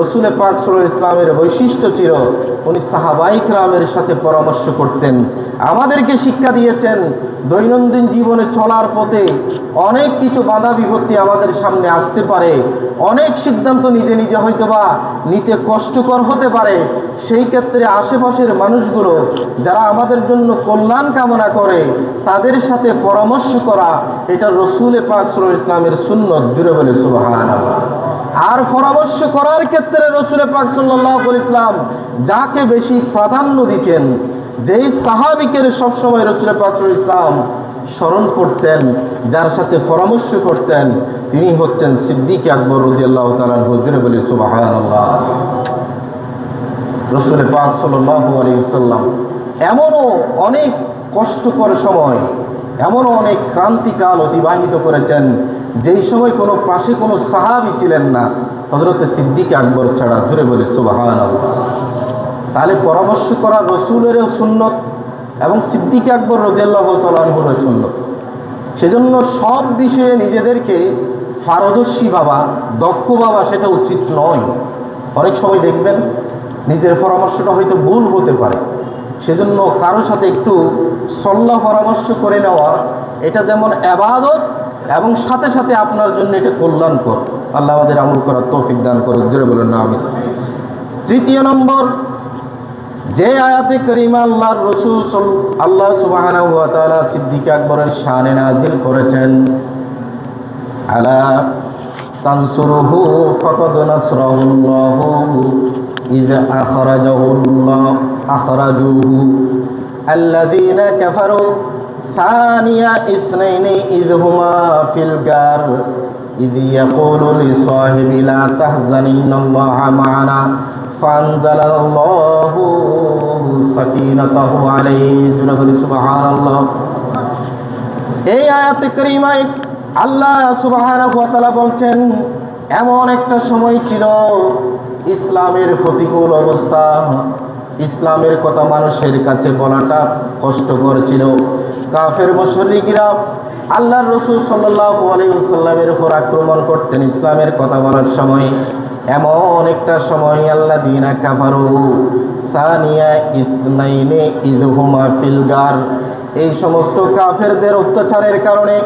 রসুল পাক সাল্লাল্লাহু আলাইহি ওয়াসাল্লামের বৈশিষ্ট্য ছিল উনি সাহাবায়ে কিরামের সাথে পরামর্শ করতেন। আমাদেরকে শিক্ষা দিয়েছেন দৈনন্দিন জীবনে চলার পথে অনেক কিছু বাধা বিপত্তি আমাদের সামনে আসতে পারে, অনেক সিদ্ধান্ত নিজে নিজে হয়তোবা নিতে কষ্টকর হতে পারে। সেই ক্ষেত্রে আশেপাশের মানুষগুলো যারা আমাদের জন্য কল্যাণ কামনা করে তাদের সাথে পরামর্শ করা, এটা রসুল পাক সাল্লাল্লাহু আলাইহি ওয়াসাল্লামের সুন্নত। জুড়ে বলে সুবহানাল্লাহ। আর পরামর্শ করার ক্ষেত্রে রসুল পাক সাল্লাল্লাহু আলাইহি ওয়াসাল্লাম যাকে বেশি প্রাধান্য দিতেন, যেই সাহাবীকে সবসময় রসুল পাক সাল্লাল্লাহু আলাইহি ওয়াসাল্লাম স্মরণ করতেন, যার সাথে পরামর্শ করতেন, তিনি হচ্ছেন সিদ্দিক আকবর রাদিয়াল্লাহু তাআলা আনহু। জুড়ে বলে সুবহানাল্লাহ। রসুল পাক সাল্লাল্লাহু আলাইহি ওয়াসাল্লাম এমনও অনেক কষ্টকর সময়, এমনও অনেক ক্রান্তিকাল অতিবাহিত করেছেন যেই সময় কোনো পাশে কোনো সাহাবী ছিলেন না হযরত সিদ্দিক আকবর ছাড়া। জুড়ে বলে সুবহানাল্লাহ। তাহলে পরামর্শ করা রসুলেরও সুন্নত এবং সিদ্দিক আকবর রাদিয়াল্লাহু তাআলা আনহুর সুন্নত। সেজন্য সব বিষয়ে নিজেদেরকে পারদর্শী ভাবা, দক্ষ ভাবা সেটা উচিত নয়। অনেক সময় দেখবেন নিজের পরামর্শটা হয়তো ভুল হতে পারে, সেজন্য কারো সাথে একটু সল্লাহ পরামর্শ করে নেওয়া, এটা যেমন ইবাদত এবং সাথে সাথে আপনার জন্য এটা কল্যাণকর। আল্লাহ আমাদের আমল করার তৌফিক দান করুন। জোরে বলুন না আমিন। তৃতীয় নম্বর, যে আয়াতে কারিমা আল্লাহর রাসূল আল্লাহ সুবহানাহু ওয়া তাআলা সিদ্দিক আকবরের শানে নাজিল করেছেন, আলা তানসুরুহু ফাকাদ নাসরাহুল্লাহু ইয আখরাজুহু আল্লাযীনা কাফারু সানিয়া ইসনাইনি ইয হুমা ফিল গার ইয ইয়াকুলু লিসাহিবি লা তাহজান ইন্নাল্লাহা মা'ানা ফানজালাল্লাহু সাকিনাতাহু আলাইহি। সুবহানাল্লাহ। এই আয়াতে কারিমায় আল্লাহ সুবহানাহু ওয়া তাআলা বলছেন, এমন একটা সময় ছিল ইসলামের প্রতিকূল অবস্থা, ইসলামের কথা মানুষের কাছে বলাটা কষ্টকর ছিল। কাফের মুশরিকরা আল্লাহর রাসূল সাল্লাল্লাহু আলাইহি ওয়াসাল্লামের উপর আক্রমণ করতেন ইসলামের কথা বলার সময়। এমন একটা সময় আল্লাযীনা কাফারু সানিয়া ইসনাইনি ইয হুমা ফিল গার, এই সমস্ত কাফেরদের অত্যাচারের কারণে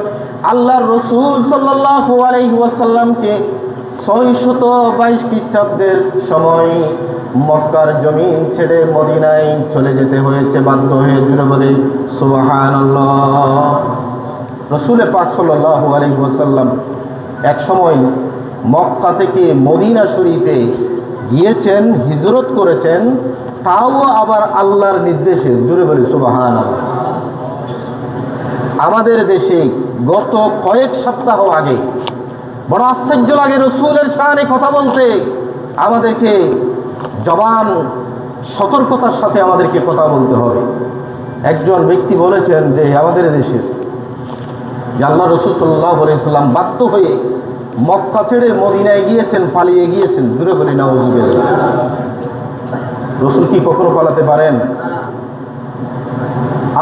আল্লাহর রাসূল সাল্লাল্লাহু আলাইহি ওয়াসাল্লামকে 622 খ্রিস্টাব্দের সময় মক্কার জমিন ছেড়ে মদিনায় চলে যেতে হয়েছে বাধ্য হয়ে। জুড়ে বলে সুবহানাল্লাহ। রাসূল পাক সাল্লাল্লাহু আলাইহি ওয়াসাল্লাম এক সময় মক্কা থেকে মদিনা শরীফে গিয়েছেন, হিজরত করেছেন, তাও আবার আল্লাহর নির্দেশে। জুড়ে বলে সুবহানাল্লাহ। আমাদের দেশে গত কয়েক সপ্তাহ আগে বড় আশ্চর্য লাগে রসুলের শানে কথা বলতে। আমাদেরকে জবান সতর্কতার সাথে আমাদেরকে কথা বলতে হবে। একজন ব্যক্তি বলেছেন যে আমাদের দেশের যে আল্লাহ রাসূল সাল্লাল্লাহু আলাইহি ওয়াসাল্লাম বাধ্য হয়ে মক্কা ছেড়ে মদিনায় গিয়েছেন, পালিয়ে গিয়েছেন। জুড়ে বলি নাউযুবিল্লাহ। রাসূল কি কখনো পালাতে পারেন?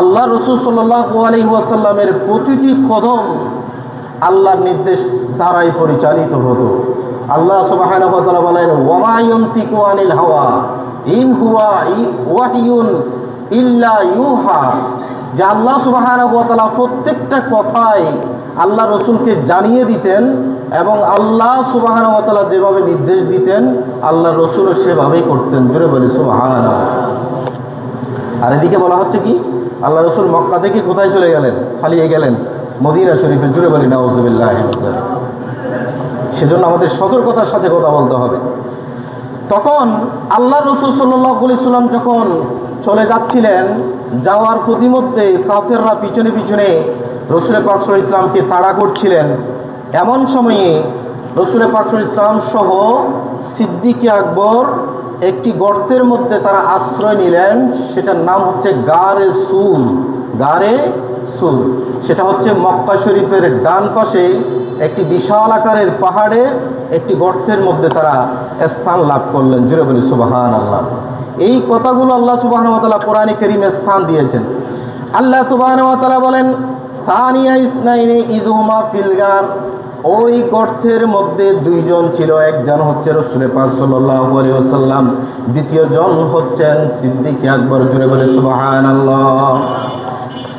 আল্লাহ রাসূল সাল্লাল্লাহু আলাইহি ওয়াসাল্লামের প্রতিটি কদম আল্লাহর নির্দেশ দ্বারাই পরিচালিত হতো। আল্লাহ সুবহানাহু ওয়া তাআলা বলেন, ওয়া মা ইয়ানতিকু আনিল হাওয়া ইন হুয়া ওয়াহিয়ুন ইল্লা ইউহা, যে আল্লাহ সুবহানাহু ওয়া তাআলা প্রত্যেকটা কথাই আল্লাহ রসুলকে জানিয়ে দিতেন এবং আল্লাহ সুবহানাহু ওয়া তাআলা যেভাবে নির্দেশ দিতেন আল্লাহ রসুলও সেভাবেই করতেন। জোরে বলি সুবহানাল্লাহ। আর এদিকে বলা হচ্ছে কি, আল্লাহ রসুল মক্কা থেকে কোথায় চলে গেলেন? পালিয়ে গেলেন মদিনা শরীফে। জুড়ে বলি নাউযুবিল্লাহ। সেজন্য আমাদের সতর্কতার সাথে কথা বলতে হবে। তখন আল্লাহ রসুল সাল্লাল্লাহু আলাইহি ওয়াসাল্লাম যখন চলে যাচ্ছিলেন, যাওয়ার প্রতিমধ্যে কাফেররা পিছনে পিছনে রসুল পাক সাল্লাল্লাহু আলাইহি ওয়াসাল্লামকে তাড়া করছিলেন। এমন সময়ে রসুল পাক সাল্লাল্লাহু আলাইহি ওয়াসাল্লাম সহ সিদ্দিক আকবর একটি গর্তের মধ্যে তারা আশ্রয় নিলেন। সেটার নাম হচ্ছে গারে সুর। গারে সুর সেটা হচ্ছে মক্কা শরীফের ডান পাশে একটি বিশাল আকারের পাহাড়ের একটি গর্তের মধ্যে তারা স্থান লাভ করলেন। জুড়ে বলি সুবহানাল্লাহ। এই কথাগুলো আল্লাহ সুবহানাহু ওয়া তাআলা কোরআনে কারীমে স্থান দিয়েছেন। আল্লাহ সুবহানাহু ওয়া তাআলা বলেন, সানিয়া ইসনাইনি ইয হুমা ফিল গার, ওই গর্তের মধ্যে দুইজন ছিল, একজন হচ্ছে রাসূল পাক সাল্লাল্লাহু আলাইহি ওয়াসাল্লাম, দ্বিতীয় জন হচ্ছেন সিদ্দিক আকবর। জুড়ে বলে সুবহানাল্লাহ।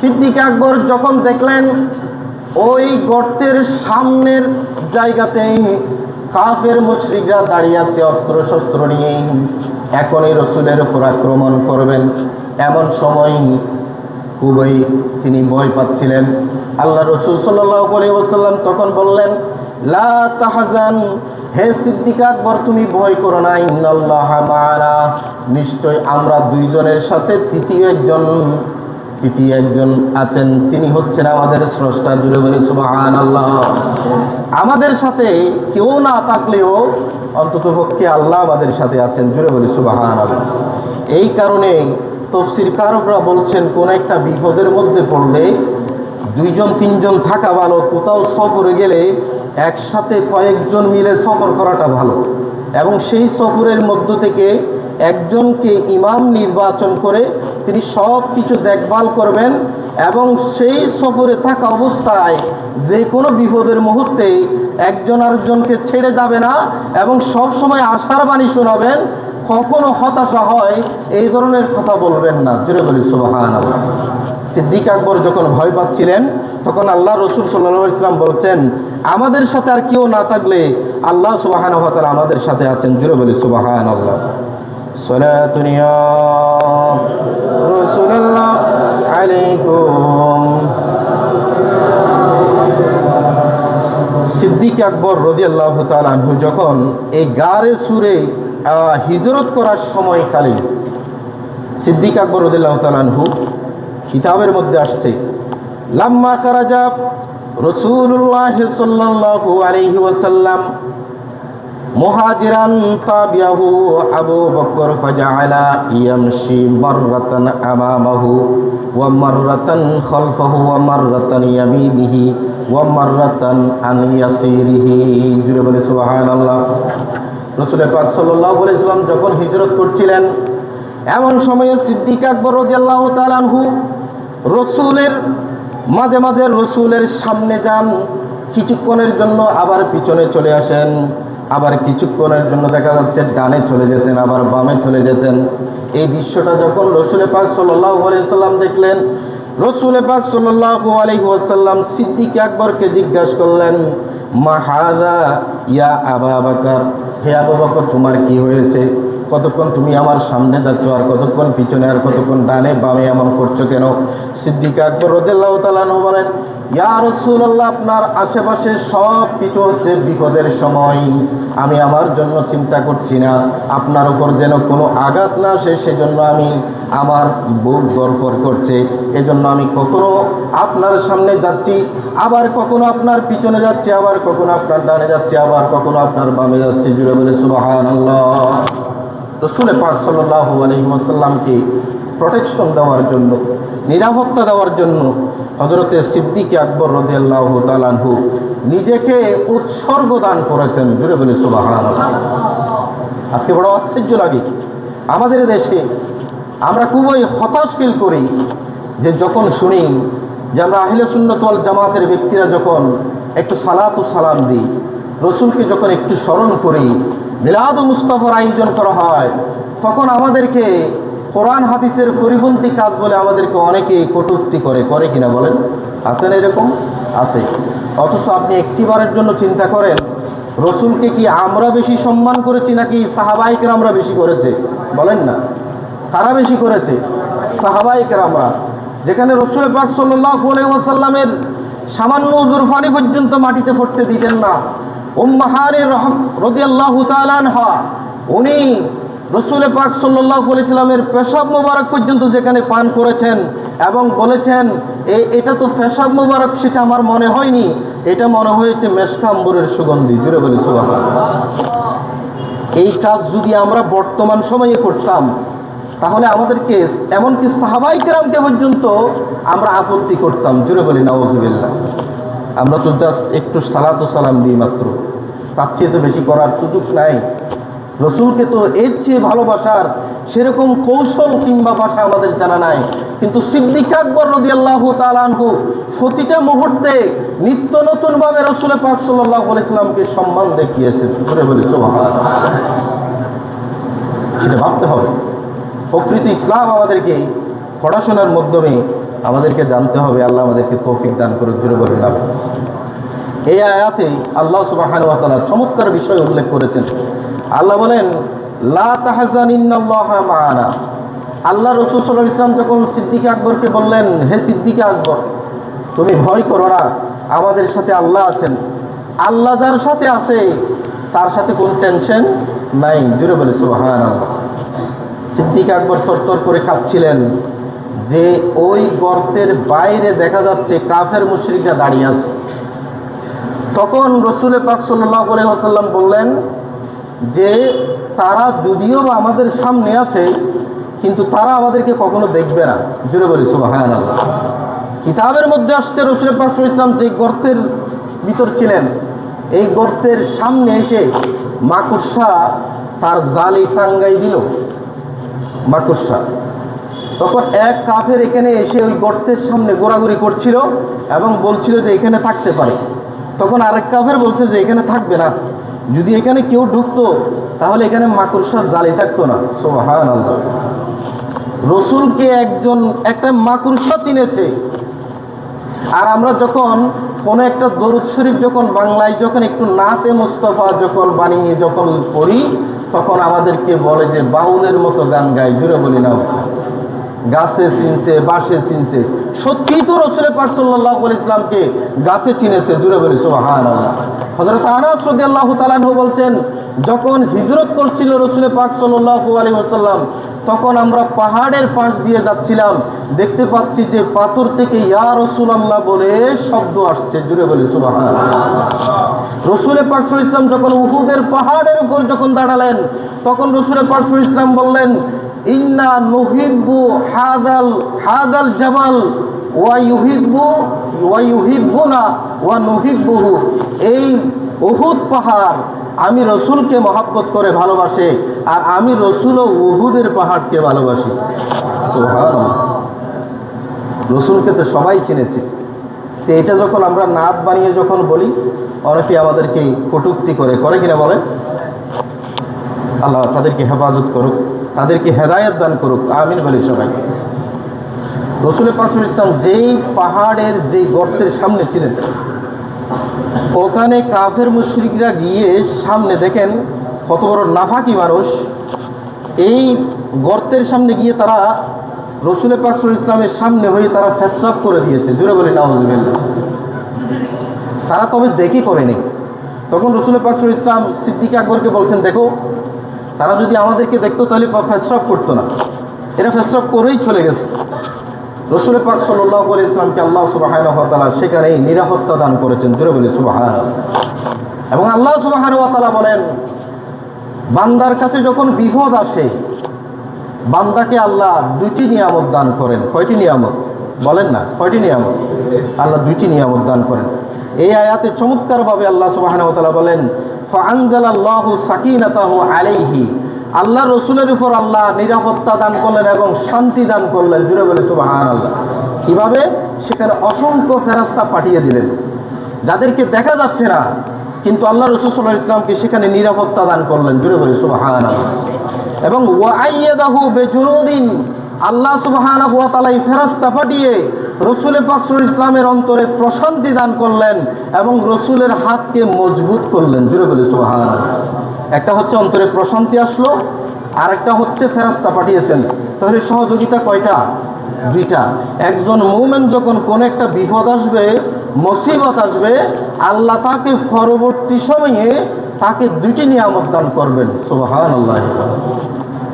সিদ্দিক আকবর যখন দেখলেন ওই গর্তের সামনের জায়গাতে কাফের মুশরিকরা দাঁড়িয়ে আছে অস্ত্র শস্ত্র নিয়ে, এখনই রাসূলের উপর আক্রমণ করবেন, এমন সময় খুবই তিনি ভয় পাচ্ছিলেন। আল্লাহ রাসূল সাল্লাল্লাহু আলাইহি ওয়াসাল্লাম তখন বললেন, লা তাহজান, হে সিদ্দিক আকবর তুমি ভয় করো না, ইন্নাল্লাহা মা'ানা, নিশ্চয় আমরা দুইজনের সাথে তৃতীয় একজন আছেন, তিনি হচ্ছেন আমাদের স্রষ্টা। জুড়ে বলে সুবহানাল্লাহ। আমাদের সাথে কেউ না থাকলেও অন্ততপক্ষে আল্লাহ আমাদের সাথে আছেন। জুড়ে বলে সুবহানাল্লাহ। এই কারণে তাফসীরকাররা বলছেন কোন একটা বিপদের মধ্যে পড়লে দুইজন তিনজন থাকা ভালো, কোথাও সফরে গেলে একসাথে কয়েকজন মিলে সফর করাটা ভালো, এবং সেই সফরের মধ্য থেকে একজনকে ইমাম নির্বাচন করে তিনি সব কিছু দেখভাল করবেন, এবং সেই সফরে থাকা অবস্থায় যে কোনো বিপদের মুহূর্তে একজন আরেকজনকে ছেড়ে যাবে না, এবং সব সময় আশার বাণী শোনাবেন, কখনো হতাশা হয় এই ধরনের কথা বলবেন না। জুড়ে বলি সুবহানাল্লাহ। সিদ্দিক আকবর যখন ভয় পাচ্ছিলেন তখন আল্লাহ রাসূল সাল্লাল্লাহু আলাইহি ওয়াসাল্লাম বলছেন, আমাদের সাথে আর কেউ না থাকলে আল্লাহ সুবহানাহু ওয়া তাআলা আমাদের সাথে আছেন। জুড়ে বলি সুবহানাল্লাহ। সালাতুন ইয়া রাসূলুল্লাহ আলাইকুম। সিদ্দিক আকবর রাদিয়াল্লাহু তাআলা আনহু যখন এই গারে সুরে হিজরত করার সময়কালে সিদ্দিক আকবর রাদিয়াল্লাহু তাআলা আনহু কিতাবের মধ্যে আসছে, লাম্মা খারাজা রাসূলুল্লাহ সাল্লাল্লাহু আলাইহি ওয়াসাল্লাম মুহাজিরান তাবিয়াহু আবু বকর ফাজআলা ইয়ামশি মাররাতান আমামাহু ওয়া মাররাতান খালফাহু ওয়া মাররাতান ইয়ামিনিহি ওয়া মাররাতান আন ইয়াসিরিহি। জুড়ে বলে সুবহানাল্লাহ। রাসূল পাক সাল্লাল্লাহু আলাইহি ওয়াসাল্লাম যখন হিজরত করছিলেন এমন সময়ে সিদ্দিক আকবর রাদিয়াল্লাহু তাআলা আনহু রাসূলের মাঝে মাঝে রাসূলের সামনে যান, কিছুক্ষণের জন্য আবার পিছনে চলে আসেন, আবার কিছুক্ষণের জন্য দেখা যাচ্ছে ডানে চলে যেতেন, আবার বামে চলে যেতেন। এই দৃশ্যটা যখন রাসূল পাক সাল্লাল্লাহু আলাইহি ওয়াসাল্লাম দেখলেন, রাসূল পাক সাল্লাল্লাহু আলাইহি ওয়াসাল্লাম সিদ্দিক আকবরকে জিজ্ঞাসা করলেন, মা হাযা ইয়া আবু বকর, হে আবু বকর তোমার কি হয়েছে? কতক্ষণ তুমি আমার সামনে যাচ্ছ, আর কতক্ষণ পিছনে, আর কতক্ষণ ডানে বামে এমন করছো কেন? সিদ্দিক আকবর রাদিয়াল্লাহু তাআলা আনহু বলেন, ইয়া রাসূলুল্লাহ, আপনার আশেপাশে সব কিছু হচ্ছে বিপদের সময়, আমি আমার জন্য চিন্তা করছি না, আপনার উপর যেন কোনো আঘাত না আসে সেজন্য আমি আমার বুক ধড়ফড় করছে, এজন্য আমি কখনো আপনার সামনে যাচ্ছি, আবার কখনো আপনার পিছনে যাচ্ছি, আবার কখনো আপনার ডানে যাচ্ছি, আবার কখনো আপনার বামে যাচ্ছি। জুড়ে বলে সুবহানাল্লাহ। রাসূল পাক সাল্লাল্লাহু আলাইহি ওয়াসাল্লামকে প্রোটেকশন দেওয়ার জন্য, নিরাপত্তা দেওয়ার জন্য হযরতে সিদ্দিক আকবর রাদিয়াল্লাহু তাআলা আনহু নিজেকে উৎসর্গ দান করেছেন। জুড়ে বলে সুবহানাল্লাহ। আজকে বড় আশ্চর্য লাগে আমাদের দেশে, আমরা খুবই হতাশ ফিল করি যে যখন শুনি যে আমরা আহলে সুন্নাত ওয়াল জামাতের ব্যক্তিরা যখন একটু সালাত ও সালাম দিই, রসুলকে যখন একটু স্মরণ করি, মিলাদ ও মুস্তাফার আয়োজন করা হয়, তখন আমাদেরকে কোরআন হাদিসের পরিপন্থী কাজ বলে আমাদেরকে অনেকে কটূক্তি করে কিনা বলেন? আছেন এরকম? আছে। অথচ আপনি একটিবারের জন্য চিন্তা করেন, রসুলকে কি আমরা বেশি সম্মান করেছি নাকি সাহাবায়ে কেরামরা বেশি করেছে? বলেন না, কারা বেশি করেছে? সাহাবায়ে কেরামরা। যেখানে রাসূল পাক সাল্লাল্লাহু আলাইহি ওয়াসাল্লামের সামান্য উজুরফানি পর্যন্ত মাটিতে পড়তে দিতেন না। উম্মে হানি রাদিয়াল্লাহু তাআলা আনহা, উনি রাসূল পাক সাল্লাল্লাহু আলাইহি ওয়াসাল্লামের পেশাব মোবারক পর্যন্ত যেখানে পান করেছেন এবং বলেছেন এটা তো পেশাব মোবারক, সেটা আমার মনে হয়নি, এটা মনে হয়েছে মেশকা আম্বরের সুগন্ধি। জুড়ে বলি সুবহানাল্লাহ। এই কাজ যদি আমরা বর্তমান সময়ে করতাম তাহলে আমাদেরকে, এমনকি সাহাবায়ে কেরামকে পর্যন্ত আমরা আপত্তি করতাম। জুড়ে বলি নাউজুবিল্লাহ। আমরা তো জাস্ট একটু সালাত ও সালাম দিই মাত্র, তার চেয়ে তো বেশি করার সুযোগ নাই। রসুলকে তো এর চেয়ে ভালোবাসার সেরকম কৌশল কিংবা ভাষা আমাদের জানা নাই, কিন্তু সিদ্দিক আকবর রাদিয়াল্লাহু তাআলা আনহু প্রতিটা মুহূর্তে নিত্য নতুনভাবে রসুল পাক সাল্লাল্লাহু আলাইহি সাল্লামকে সম্মান দেখিয়েছেন। করে বলি সুবহানাল্লাহ। সেটা ভাবতে হবে। প্রকৃত ইসলাম আমাদেরকে পড়াশোনার মাধ্যমে আমাদেরকে জানতে হবে। আল্লাহ আমাদেরকে তৌফিক দান করুক। জোরে বলেন আমিন। এই আয়াতে আল্লাহ সুবহানাহু ওয়া তাআলা চমৎকার বিষয় উল্লেখ করেছেন। আল্লাহ বলেন, লা তাহজান ইন্নাল্লাহা মা'ানা। আল্লাহ রাসূল সাল্লাল্লাহু আলাইহি ওয়াসাল্লাম যখন সিদ্দিক আকবরকে বললেন, হে সিদ্দিক আকবর, তুমি ভয় করো না, আমাদের সাথে আল্লাহ আছেন। আল্লাহ যার সাথে আছে তার সাথে কোন টেনশন নাই। জোরে বলে সুবহানাল্লাহ। সিদ্দিক আকবর তরতর করে কাঁপছিলেন যে ওই গর্তের বাইরে দেখা যাচ্ছে কাফের মুশরিকরা দাঁড়িয়ে আছে। তখন রাসূল পাক সাল্লাল্লাহু আলাইহি ওয়াসাল্লাম বললেন যে তারা যদিও বা আমাদের সামনে আছে, কিন্তু তারা আমাদেরকে কখনো দেখবে না। জোরে বলি সুবহানাল্লাহ। কিতাবের মধ্যে আসছে রাসূল পাক সাল্লাল্লাহু আলাইহি ওয়াসাল্লাম যে গর্তের ভিতর ছিলেন, এই গর্তের সামনে এসে মাকড়সা তার জালি টাঙ্গাই দিল। মাকড়সা তখন এক কাফের এখানে এসে ওই গর্তের সামনে ঘোরাঘুরি করছিল এবং বলছিল যে এখানে থাকতে পারে। তখন আরেক কাফের বলছে যে এখানে থাকবে না, যদি এখানে কেউ ঢুকতো তাহলে এখানে মাকড়সার জালি থাকতো না। সুবহানাল্লাহ। রসুলকে একটা মাকড়সা চিনেছে। আর আমরা যখন কোনো একটা দরুদ শরীফ যখন বাংলায় যখন একটু নাতে মুস্তাফা যখন বানিয়ে যখন পড়ি, তখন আমাদেরকে বলে যে বাউলের মতো গান গায়। জুড়ে বলি না, গাছে চিনছে, বাঁশে চিনছে। সত্যিই তো রাসূল পাক সাল্লাল্লাহু আলাইহি ওয়াসাল্লামকে গাছে চিনেছে। জুড়ে বলি সুবহানাল্লাহ। হযরত আনাস রাদিয়াল্লাহু তাআলা আনহু বলছেন, যখন হিজরত করছিল রাসূল পাক সাল্লাল্লাহু আলাইহি ওয়াসাল্লাম, তখন আমরা পাহাড়ের পাশ দিয়ে যাচ্ছিলাম, দেখতে পাচ্ছি যে পাথর থেকে ইয়া রাসূলুল্লাহ বলে শব্দ আসছে। জুড়ে বলি সুবহানাল্লাহ। রাসূল পাক সাল্লাল্লাহু আলাইহি ওয়াসাল্লাম যখন উহুদের পাহাড়ের উপর যখন দাঁড়ালেন, তখন রাসূল পাক সাল্লাল্লাহু আলাইহি ওয়াসাল্লাম বললেন, ইন্না নুহিব্বু হাদাল জাবাল ওয়া ইউহিব্বুনা ওয়া নুহিব্বুহু। এই উহুদ পাহাড় আমি রসুলকে মহব্বত করে ভালোবাসে, আর আমি রসুলও উহুদের পাহাড়কে ভালোবাসি। সুবহানাল্লাহ। রসুলকে তো সবাই চিনেছে। তো এটা যখন আমরা নাত বানিয়ে যখন বলি, অনেকে আমাদেরকে কটূক্তি করে কিনা বলেন। আল্লাহ তাদেরকে হেফাজত করুক, তাদেরকে হেদায়েত দান করুক, আমিন বলি সবাই। রাসূল পাক সাল্লাল্লাহু আলাইহি ওয়াসাল্লাম যেই পাহাড়ের যেই গর্তের সামনে ছিলেন, ওখানে কাফের মুশরিকরা গিয়ে সামনে দেখেন কত বড় নাফাকি মানুষ। এই গর্তের সামনে গিয়ে তারা রাসূল পাক সাল্লাল্লাহু আলাইহি ওয়াসাল্লামের সামনে হয়ে তারা ফেসরাব করে দিয়েছে। জোরে বলি নাউযুবিল্লাহ। তারা তবে দেখি করেনি। তখন রাসূল পাক সাল্লাল্লাহু আলাইহি ওয়াসাল্লাম সিদ্দিক আকবরকে বলছেন, দেখো, তারা যদি আমাদেরকে দেখতো তাহলে ফেসরাব করতো না, এরা ফেসরাব করেই চলে গেছে। রাসূল পাক সাল্লাল্লাহু আলাইহি ওয়াসাল্লামকে আল্লাহ সুবহানাহু ওয়া তাআলা সেখানেই নিরাপত্তা দান করেছেন। জোরে বলি সুবহানাল্লাহ। এবং আল্লাহ সুবহানাহু ওয়া তাআলা বলেন, বান্দার কাছে যখন বিপদ আসে, বান্দাকে আল্লাহ দুইটি নিয়ামত দান করেন। কয়টি নিয়ামত বলেন না? কয়টি নিয়ামত? আল্লাহ দুইটি নিয়ামত দান করেন। এই আয়াতে চমৎকারভাবে আল্লাহ সুবহানাহু ওয়া তাআলা বলেন, ফাআনজালাল্লাহু সাকিনাতাহু আলাইহি। আল্লাহ রসুলের উপর আল্লাহ নিরাপত্তা দান করলেন এবং শান্তি দান করলেন। জুড়ে বলে সুবহানাল্লাহ। কিভাবে? সেখানে অসংখ্য ফেরেশতা পাঠিয়ে দিলেন, যাদেরকে দেখা যাচ্ছে না, কিন্তু আল্লাহ রাসূল সাল্লাল্লাহু আলাইহি ওয়াসাল্লামকে সেখানে নিরাপত্তা দান করলেন। জুড়ে বলে সুবহানাল্লাহ। এবং ওয়াআইয়াদাহু বিজুনুদিন, আল্লাহ সুবহানাহু ওয়া তাআলা ফেরেশতা পাঠিয়ে রাসূল পাক সাল্লাল্লাহু আলাইহি ওয়াসাল্লামের অন্তরে প্রশান্তি দান করলেন এবং রাসূলের হাতকে মজবুত করলেন। জুড়ে বলে সুবহানাল্লাহ। একটা হচ্ছে অন্তরে প্রশান্তি আসলো, আর একটা হচ্ছে ফেরেশতা পাঠিয়েছেন। তাহলে সহযোগিতা কয়টা? দুইটা। একজন মুমিন যখন কোন একটা বিপদ আসবে, মুসিবত আসবে, আল্লাহ তাকে পরবর্তী সময়ে তাকে দুইটি নিয়ামত দান করবেন। সুবহানাল্লাহ।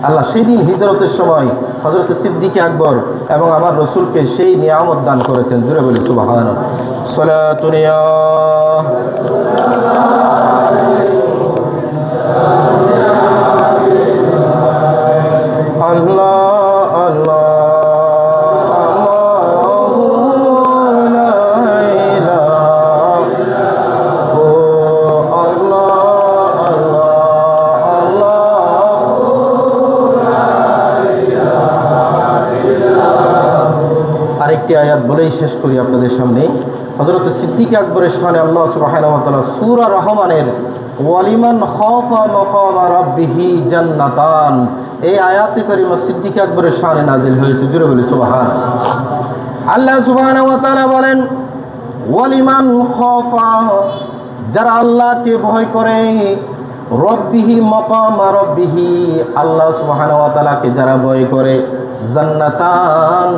আল্লাহ সেই দিন হিজরতের সময় হযরত সিদ্দিক আকবর এবং আমার রসুলকে সেই নিয়ামত দান করেছেন। জুড়ে বলি সুবহানাল্লাহ। সালাতুন ইয়া আল্লাহ আল্লাহ আল্লাহু একটি আয়াত বলেই শেষ করি আপনাদের সামনে। হযরত সিদ্দিক আকবরের শানে আল্লাহ সুবহানাহু ওয়া তাআলা সূরা রহমানের ওয়ালিমান খাফা মাকামা রাব্বিহি জান্নাতান, এই আয়াতে কারিমা সিদ্দিক আকবরের শানে নাজিল হয়েছে। জুড়ে বলি সুবহানাল্লাহ। আল্লাহ সুবহানাহু ওয়া তাআলা বলেন ওয়ালিমান খাফা, যারা আল্লাহকে ভয় করে, রব্বিহি মাকামা রব্বিহি, আল্লাহ সুবহানাহু ওয়া তাআলাকে যারা ভয় করে, জান্নাতান,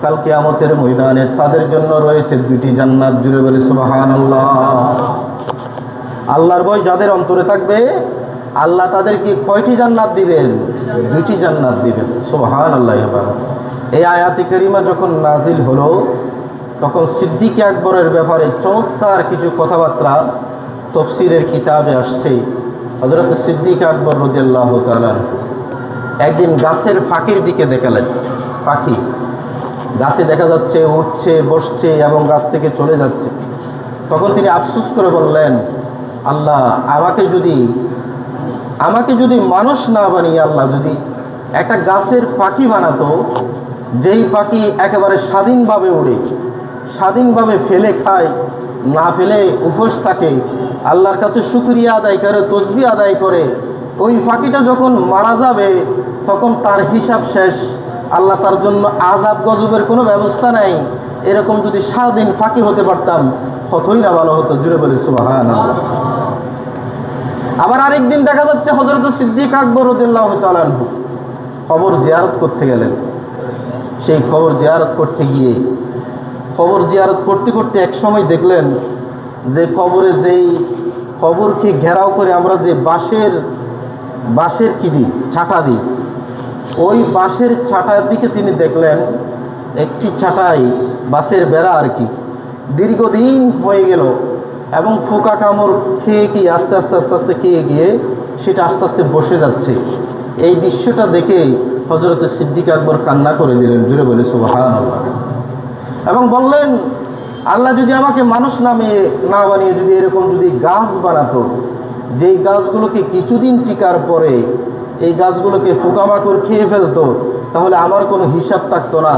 কাল কিয়ামতের ময়দানে তাদের জন্য রয়েছে দুটি জান্নাত। জুড়ে বলি সুবহানাল্লাহ। আল্লাহর ভয় যাদের অন্তরে থাকবে আল্লাহ তাদেরকে কয়টি জান্নাত দিবেন? দুটি জান্নাত দিবেন। সুবহানাল্লাহ। এই আয়াতে কারিমা যখন নাজিল হলো তখন সিদ্দিক আকবরের ব্যাপারে চমৎকার কিছু কথাবার্তা তাফসীরের কিতাবে আসছে। হযরত সিদ্দিক আকবর রাদিয়াল্লাহু তাআলা একদিন গাছের ফাঁকির দিকে দেখালেন। পাখি গাছে দেখা যাচ্ছে, উঠছে, বসছে এবং গাছ থেকে চলে যাচ্ছে। তখন তিনি আফসোস করে বললেন, আল্লাহ আমাকে যদি মানুষ না বানিয়ে আল্লাহ যদি একটা গাছের পাখি বানাতো, যেই পাখি একেবারে স্বাধীনভাবে উড়ে, স্বাধীনভাবে ফেলে খায়, না ফেলে উপোস থাকে, আল্লাহর কাছে শুকরিয়া আদায় করে, তসবিহ আদায় করে, ওই পাখিটা যখন মারা যাবে তখন তার হিসাব শেষ, আল্লাহ তার জন্য আযাব গজবের কোনো ব্যবস্থা নাই। এরকম যদি স্বাধীন পাখি হতে পারতাম কতই না ভালো হতো। জুড়ে বলি সুবহানাল্লাহ। আবার আরেকদিন দেখা যাচ্ছে হযরত সিদ্দিক আকবর রাদিয়াল্লাহু তাআলা কবর জিয়ারত করতে গেলেন। সেই কবর জিয়ারত করতে করতে এক সময় দেখলেন যে কবরে যেই কবরকে ঘেরাও করে আমরা যে বাঁশের কি দিই, ছাটা দিই, ওই বাঁশের ছাটার দিকে তিনি দেখলেন একটি ছাটাই বাঁশের বেড়া আর কি দীর্ঘদিন হয়ে গেল এবং ফোকা কামড় খেয়ে কি আস্তে আস্তে খেয়ে গিয়ে সেটা আস্তে আস্তে বসে যাচ্ছে। এই দৃশ্যটা দেখে হযরত সিদ্দিক আকবর কান্না করে দিলেন। জুড়ে বলে সুবহানাল্লাহ। এবং বললেন, আল্লাহ যদি আমাকে মানুষ না বানিয়ে যদি এরকম যদি গাছ বানাতো, যেই গাছগুলোকে কিছুদিন টিকার পরে এই গাছগুলোকে পোকামাকড় খেয়ে ফেলতো, তাহলে আমার কোনো হিসাব থাকতো না,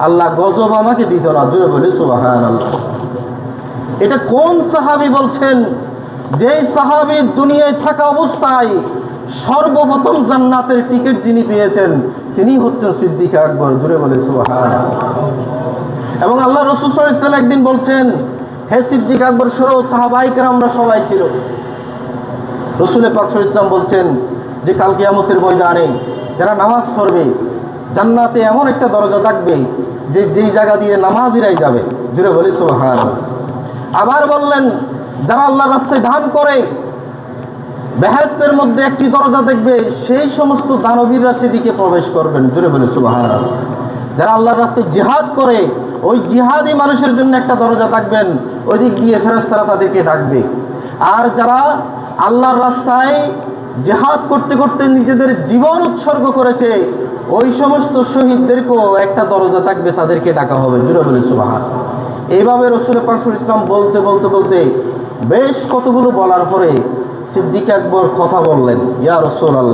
আল্লাহ গজব আমাকে দিত না। জুড়ে বলি সুবহানাল্লাহ। এটা কোন সাহাবী বলছেন? যেই সাহাবী দুনিয়ায় থাকা অবস্থায় সর্বপ্রথম জান্নাতের টিকিট যিনি পেয়েছেন তিনি হচ্ছেন সিদ্দিক আকবর। জুড়ে বলে সুবহানাল্লাহ। এবং আল্লাহ রাসূল সাল্লাল্লাহু আলাইহি ওয়াসাল্লাম একদিন বলছেন, হে সিদ্দিক আকবর সহ সাহাবায়ে কেরামরা সবাই ছিল। রাসূল পাক সাল্লাল্লাহু আলাইহি ওয়াসাল্লাম বলছেন যে কাল কিয়ামতের ময়দানে যারা নামাজ পড়বে জান্নাতে এমন একটা দরজা থাকবে যে যেই জায়গা দিয়ে নামাজিরাই যাবে। জুড়ে বলি সুবহানাল্লাহ। আবার বললেন, যারা আল্লাহর রাস্তায় দান করে বেহেশতের মধ্যে একটি দরজা দেখবে, সেই সমস্ত দানবীররা সেদিকে প্রবেশ করবেন। জুড়ে বলি সুবহানাল্লাহ। যারা আল্লাহর রাস্তায় জিহাদ করে ওই জিহাদি মানুষের জন্য একটা দরজা থাকবেন, ওই দিক দিয়ে ফেরেশতারা তাদেরকে ডাকবে। আর যারা আল্লাহর রাস্তায় জিহাদ করতে করতে নিজেদের জীবন উৎসর্গ করেছে ওই সমস্ত শহীদদেরকেও একটা দরজা থাকবে, তাদেরকে ডাকা হবে। জুড়ে বলি সুবহানাল্লাহ। এইভাবে রাসূল পাক সাল্লাল্লাহু আলাইহি ওয়াসাল্লাম বলতে বেশ কতগুলো বলার পরে সিদ্দিক আকবর কথা বললেন, ইয়া রাসূলুল্লাহ।